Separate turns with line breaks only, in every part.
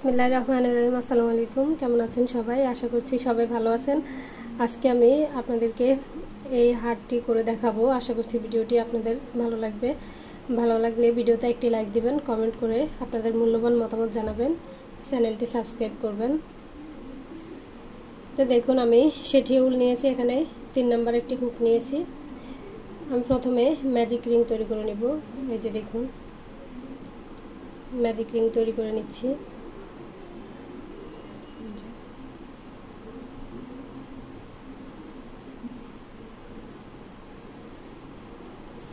বিসমিল্লাহির রহমানির রহিম। আসসালামু আলাইকুম। কেমন আছেন সবাই? আশা করছি সবাই ভালো আছেন। আজকে আমি আপনাদেরকে এই হারটি করে দেখাবো। আশা করছি ভিডিওটি আপনাদের ভালো লাগবে। ভালো লাগলে ভিডিওতে একটি লাইক দিবেন, কমেন্ট করে আপনাদের মূল্যবান মতামত জানাবেন, চ্যানেলটি সাবস্ক্রাইব করবেন। তো দেখুন, আমি সেটি উল নিয়েছি, এখানে 3 নাম্বার একটি হুক নিয়েছি। আমি প্রথমে ম্যাজিক রিং তৈরি করে নেব। এই যে দেখুন, ম্যাজিক রিং তৈরি করে নিচ্ছি।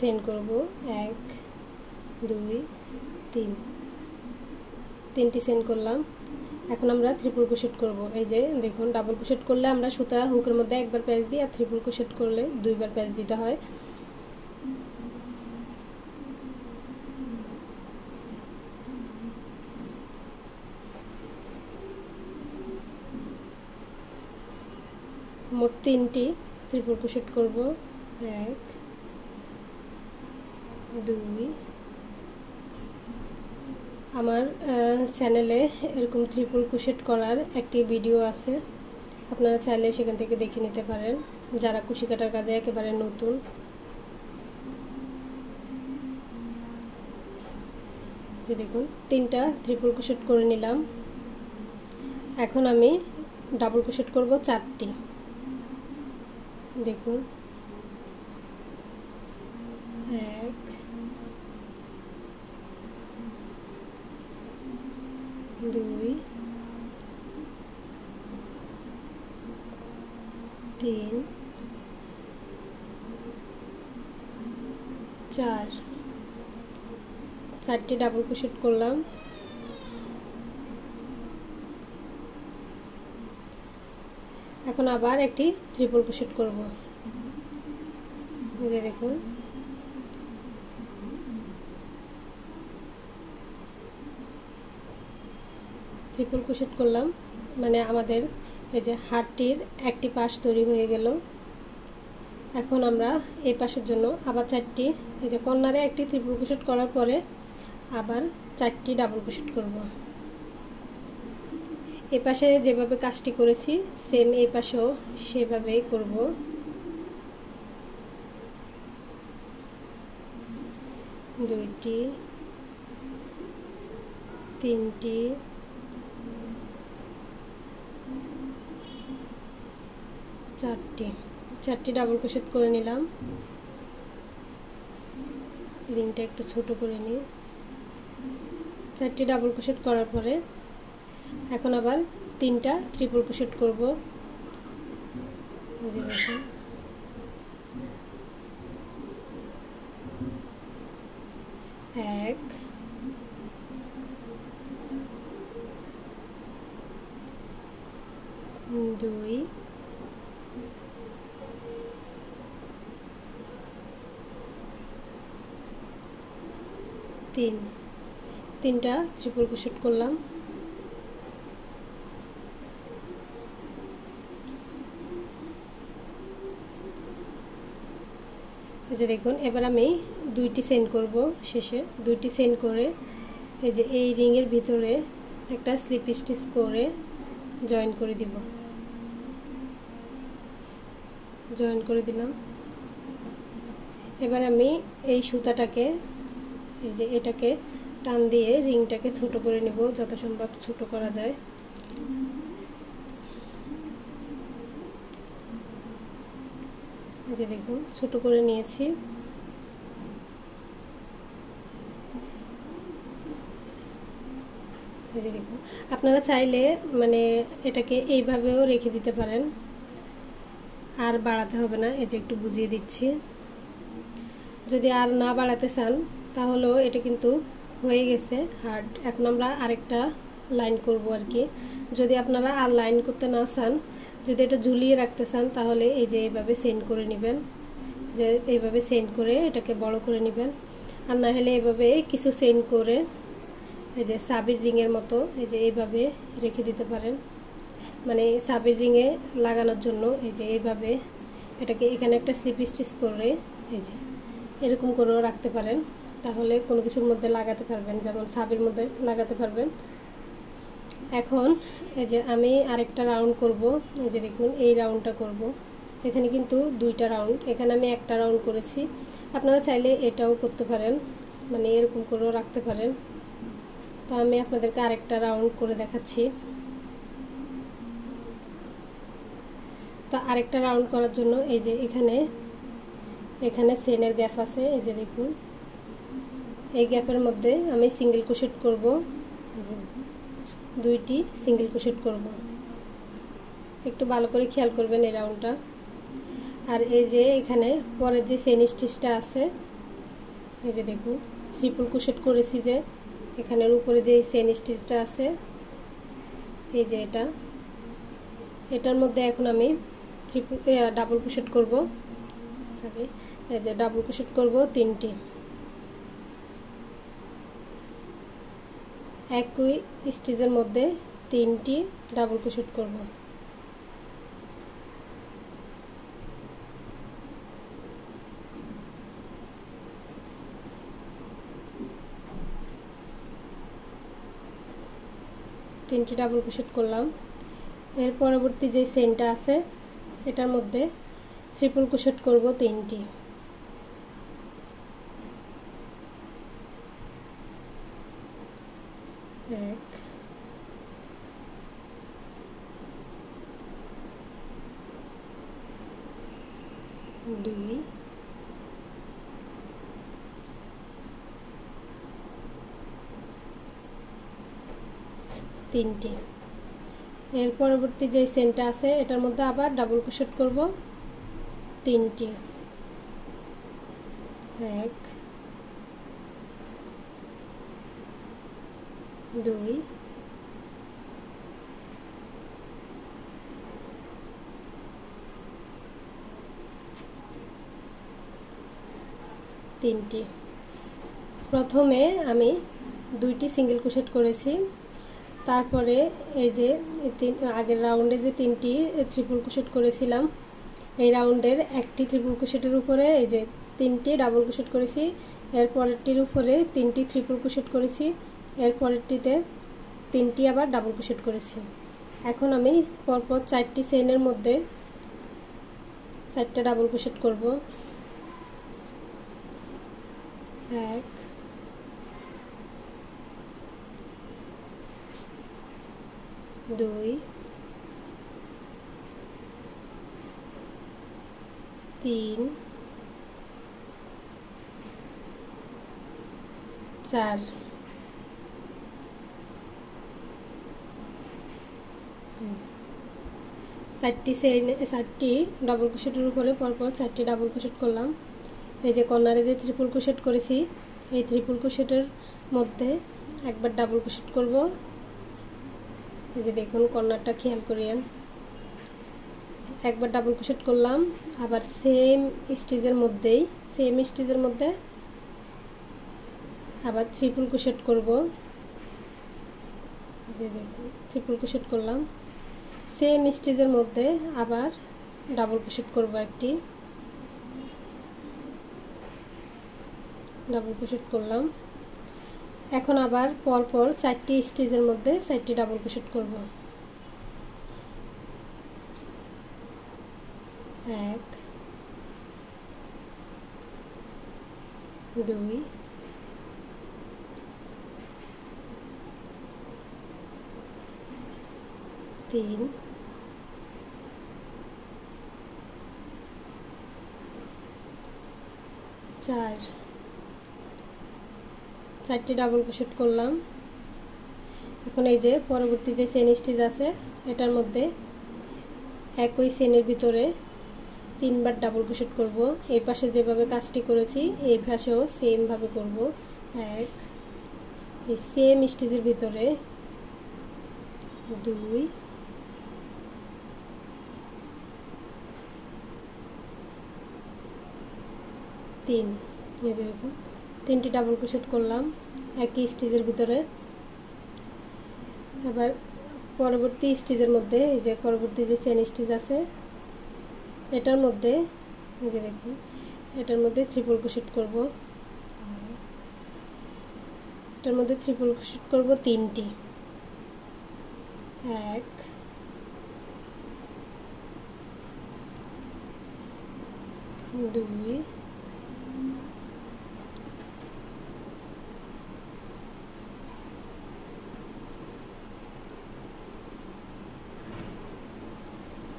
চেইন করব 1 2 3, 3টি চেইন করলাম। এখন আমরা ট্রিপল ক্রোশেট করব। এই যে দেখুন, ডাবল ক্রোশেট করলে আমরা সুতা হুকের মধ্যে একবার প্যাঁচ দিই, আর ট্রিপল ক্রোশেট করলে 2বার প্যাঁচ দিতে হয়। মোট 3টি ট্রিপল ক্রোশেট করব। 1 2। আমার চ্যানেলে এরকম ট্রিপল ক্রোশেট করার একটি ভিডিও আছে, আপনারা চাইলে সেখান থেকে দেখে নিতে পারেন, যারা কুশি কাটার কাজে একেবারে নতুন। যে দেখুন, 3টা ট্রিপল ক্রোশেট করে নিলাম। এখন আমি ডাবল ক্রোশেট করব 4টি। দেখুন, 1 2 3 4, 4টি ডাবল ক্রোশেট করলাম। এখন আবার একটি ট্রিপল ক্রোশেট করব। এই যে দেখুন, ট্রিপল ক্রোশেট করলাম, মানে আমাদের এই যে হারটির একটি পাশ তৈরি হয়ে গেল। এখন আমরা এই পাশের জন্য আবার 4টি, এই যে কর্নারে একটি ট্রিপল ক্রোশেট করার পরে আবার 4টি ডাবল ক্রোশেট করব। এই পাশে যেভাবে কাজটি করেছি সেম এই পাশেও সেভাবেই করব। দুইটি, 3টি, 4টি ডাবল ক্রোশেট করে নিলাম। রিংটা একটু ছোট করে নিই। 4টি ডাবল ক্রোশেট করার পরে এখন আবার 3টা ট্রিপল ক্রোশেট করব। এই যে দেখুন, 1 2 3, 3টা ট্রিপল ক্রোশেট করলাম। এই যে দেখুন, এবার আমি 2টি চেইন করব। শেষে 2টি চেইন করে এই যে এই রিংয়ের ভিতরে একটা স্লিপ স্টিচ করে জয়েন করে দিব। জয়েন করে দিলাম। এবার আমি এই সুতাটাকে, এই যে এটাকে টান দিয়ে রিংটাকে ছোট করে নেব, যত সম্ভব ছোট করা যায়। এই যে দেখুন, ছোট করে নিয়েছি। এই যে দেখুন, আপনারা চাইলে মানে এটাকে এইভাবেও রেখে দিতে পারেন, আর বাড়াতে হবে না। এই যে একটু বুঝিয়ে দিচ্ছি, যদি আর না বাড়াতে চান তাহলেও এটা কিন্তু হয়ে গেছে হার্ড। এখন আমরা আরেকটা লাইন করব আর কি। যদি আপনারা আর লাইন করতে না চান, যদি এটা ঝুলিয়ে রাখতে চান, তাহলে এই যে এইভাবে চেইন করে নেবেন, যে এইভাবে চেইন করে এটাকে বড় করে নেবেন। আর না হলে এইভাবে কিছু চেইন করে এই যে সাবির রিংয়ের মতো এই যে এইভাবে রেখে দিতে পারেন, মানে সাবির রিংয়ে লাগানোর জন্য। এই যে এইভাবে এটাকে এখানে একটা স্লিপ স্টিচ করে এই যে এরকম করেও রাখতে পারেন, তাহলে কোনো কিছুর মধ্যে লাগাতে পারবেন, যেমন সাবির মধ্যে লাগাতে পারবেন। এখন এই যে আমি আরেকটা রাউন্ড করব। এই যে দেখুন এই রাউন্ডটা করব। এখানে কিন্তু দুইটা রাউন্ড, এখানে আমি একটা রাউন্ড করেছি। আপনারা চাইলে এটাও করতে পারেন, মানে এরকম করেও রাখতে পারেন। তো আমি আপনাদেরকে আরেকটা রাউন্ড করে দেখাচ্ছি। তো আরেকটা রাউন্ড করার জন্য এই যে এখানে চেনের গ্যাপ আছে, এই যে দেখুন এই গ্যাপের মধ্যে আমি সিঙ্গেল ক্রোশেট করব। দুইটি সিঙ্গেল ক্রোশেট করব, একটু ভালো করে খেয়াল করবেন এই রাউন্ডটা। আর এই যে এখানে পরের যে চেন স্টিচটা আছে, এই যে দেখুন ট্রিপল ক্রোশেট করেছি, যে এখানের উপরে যে চেন স্টিচটা আছে, এই যে এটার মধ্যে এখন আমি ডাবল ক্রোশেট করব। সরি, এই যে ডাবল ক্রোশেট করব 3টি। একই স্টিচের মধ্যে 3টি ডাবল ক্রোশেট করব। তিনটি ডাবল ক্রোশেট করলাম। এর পরবর্তী যে চেনটা আছে এটার মধ্যে ট্রিপল ক্রোশেট করব 3টি। এক, দুই, তিনটি। এর পরবর্তী যে চেনটা আছে এটার মধ্যে আবার ডাবল ক্রোশেট করব 3টি। এক, দুই, তিনটি। প্রথমে আমি 2টি সিঙ্গেল ক্রোশেট করেছি, তারপরে এই যে আগের রাউন্ডে যে 3টি ট্রিপল ক্রোশেট করেছিলাম, এই রাউন্ডের একটি ট্রিপল ক্রোশেটের উপরে এই যে 3টি ডাবল ক্রোশেট করেছি, এর পরেরটির উপরে 3টি ট্রিপল ক্রোশেট করেছি, এর পরেরটিতে 3টি আবার ডাবল ক্রোশেট করেছি। এখন আমি পরপর 4টি চেইনের মধ্যে 4টা ডাবল ক্রোশেট করব। এক, দুই, তিন, চার, 4টি ডাবল ক্রোশেটের উপরে পরপর 4টি ডাবল ক্রোশেট করলাম। এই যে কর্নারে যে ট্রিপল ক্রোশেট করেছি, এই ট্রিপল ক্রোশেটের মধ্যে একবার ডাবল ক্রোশেট করব। এই যে দেখুন কর্নারটা খেয়াল করিয়েন, একবার ডাবল ক্রোশেট করলাম, আবার সেম স্টিচের মধ্যে আবার ট্রিপল ক্রোশেট করব। যে দেখুন ট্রিপল ক্রোশেট করলাম, সেম স্টিচের মধ্যে আবার ডাবল ক্রোশেট করব, একটি ডাবল ক্রোশেট করলাম। এখন আবার পরপর 4টি স্টিচের মধ্যে 4টি ডাবল ক্রোশেট করব। এক, দুই, তিন, চার, 4টি ডাবল ক্রোশেট করলাম। এখন এই যে পরবর্তী যে চেন স্টিচ আছে এটার মধ্যে একই চেনের ভিতরে 3বার ডাবল ক্রোশেট করব। এই পাশে যেভাবে কাজটি করেছি এই পাশেও সেম ভাবে করব। এক, এই সেম স্টিচের ভিতরে 2, 3, এই যে দেখুন 3টি ডাবল ক্রোশেট করলাম একই স্টিচের ভিতরে। আবার পরবর্তী স্টিচের মধ্যে এই যে পরবর্তী যে চেন স্টিচ আছে এটার মধ্যে এই যে দেখুন এটার মধ্যে ট্রিপল ক্রোশেট করব। এটার মধ্যে ট্রিপল ক্রোশেট করব 3টি। 1 2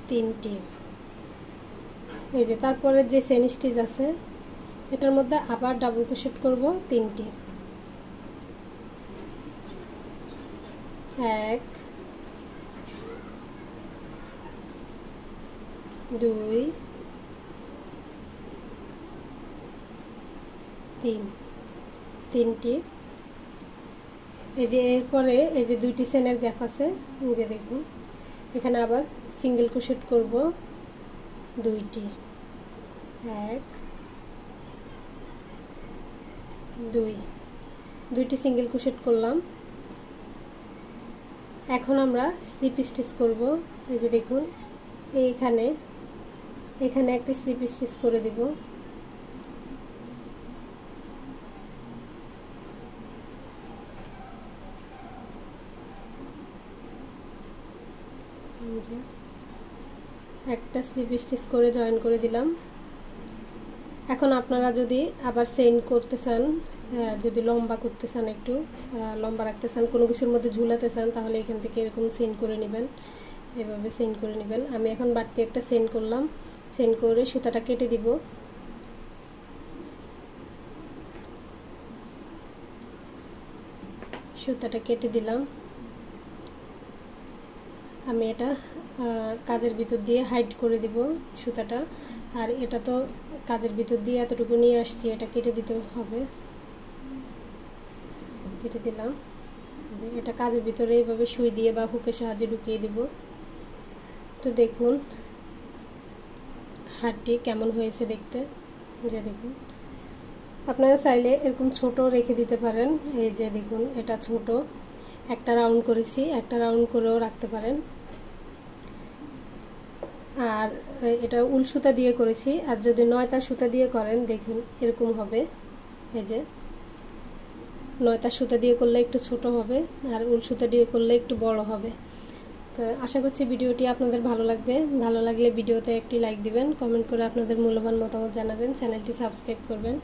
3টি। এই যে তারপরে যে চেইন স্টিচ আছে এটার মধ্যে আবার ডাবল ক্রোশেট করব 3টি। 1 2 3 3টি। এই যে এরপরে এই যে 2টি চেইনের গ্যাপ আছে, যে দেখুন এখানে আবার সিঙ্গেল ক্রোশেট করব 2টি। 1 2 2টি সিঙ্গেল ক্রোশেট করলাম। এখন আমরা স্লিপ স্টিচ করব। এই যে দেখুন এখানে একটা স্লিপ স্টিচ করে দিব। একটা স্লিপ স্টিচ করে জয়েন করে দিলাম। এখন আপনারা যদি আবার চেইন করতে চান, যদি লম্বা করতে চান, একটু লম্বা রাখতে চান, কোনো কিছুর মধ্যে ঝুলাতে চান, তাহলে এখান থেকে এরকম চেইন করে নেবেন, এভাবে চেইন করে নেবেন। আমি এখন বাড়তি একটা চেইন করলাম, চেইন করে সুতাটা কেটে দিব। সুতাটা কেটে দিলাম। আমি এটা কাজের ভিতর দিয়ে হাইড করে দিব সুতাটা, আর এটা তো কাজের ভিতর দিয়ে এতটুকু নিয়ে আসছি, এটা কেটে দিতে হবে। কেটে দিলাম। যে এটা কাজের ভিতরে এইভাবে সুই দিয়ে বা হুকের সাহায্যে ঢুকিয়ে দিব। তো দেখুন হাতটি কেমন হয়েছে দেখতে। যে দেখুন আপনারা চাইলে এরকম ছোট রেখে দিতে পারেন। এই যে দেখুন এটা ছোট, একটা রাউন্ড করেছি, একটা রাউন্ড করেও রাখতে পারেন। আর এটা উল সুতা দিয়ে করেছি, আর যদি 9টা সুতা দিয়ে করেন দেখুন এরকম হবে। এই যে 9টা সুতা দিয়ে করলে একটু ছোট হবে, আর উল সুতা দিয়ে করলে একটু বড় হবে। তো আশা করছি ভিডিওটি আপনাদের ভালো লাগবে। ভালো লাগলে ভিডিওতে একটি লাইক দিবেন, কমেন্ট করে আপনাদের মূল্যবান মতামত জানাবেন, চ্যানেলটি সাবস্ক্রাইব করবেন।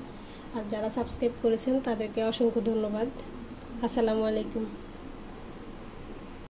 আর যারা সাবস্ক্রাইব করেছেন তাদেরকে অসংখ্য ধন্যবাদ। আসসালামু আলাইকুম।